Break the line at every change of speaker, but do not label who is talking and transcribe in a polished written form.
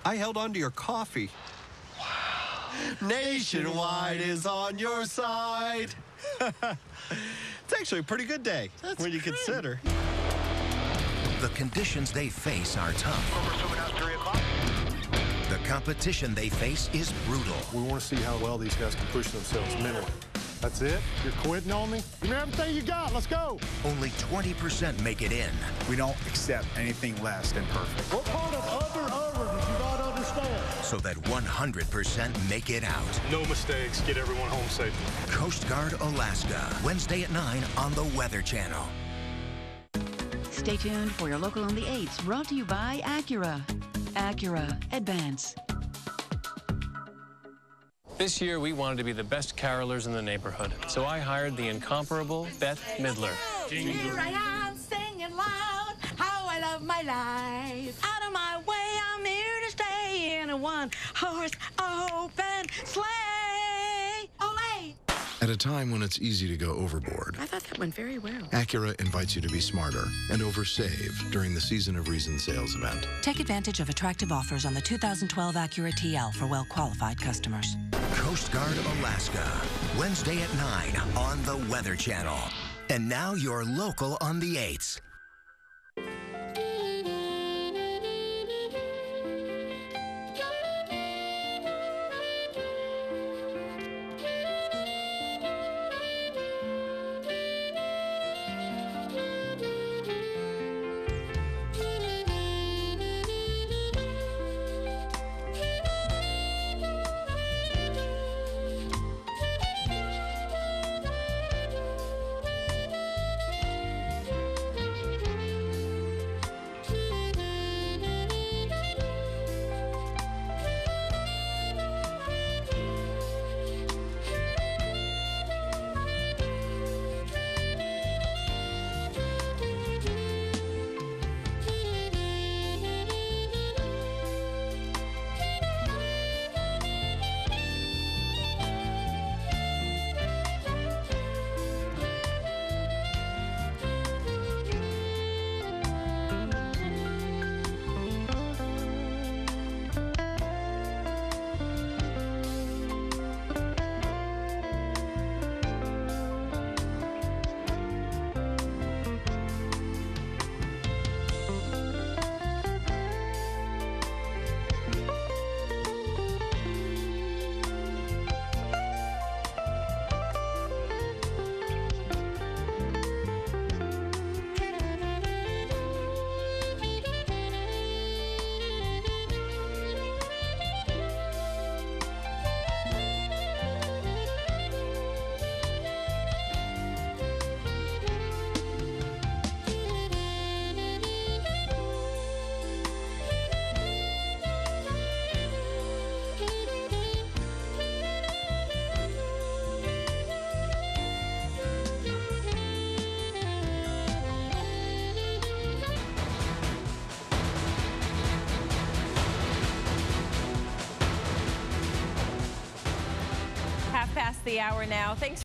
I held on to your coffee. Wow. Nationwide is on your side. It's actually a pretty good day when you consider.
The conditions they face are tough. The competition they face is brutal.
We want to see how well these guys can push themselves mentally. That's it? You're quitting on me? Give me everything you got. Let's go.
Only 20% make it in.
We don't accept anything less than perfect.
What part of other did you not understand?
So that 100% make it out.
No mistakes. Get everyone home safely.
Coast Guard Alaska, Wednesday at 9 on the Weather Channel.
Stay tuned for your local on the 8s, brought to you by Acura. Acura Advance.
This year, we wanted to be the best carolers in the neighborhood, so I hired the incomparable Bette Midler.
Here I am singing loud how I love my life. Out of my way, I'm here to stay in a one-horse open sleigh. Olé!
At a time when it's easy to go overboard,
I thought that went very well.
Acura invites you to be smarter and oversave during the Season of Reason sales event.
Take advantage of attractive offers on the 2012 Acura TL for well-qualified customers.
Coast Guard Alaska, Wednesday at 9 on the Weather Channel. And now your local on the 8s.
Past the hour now. Thanks.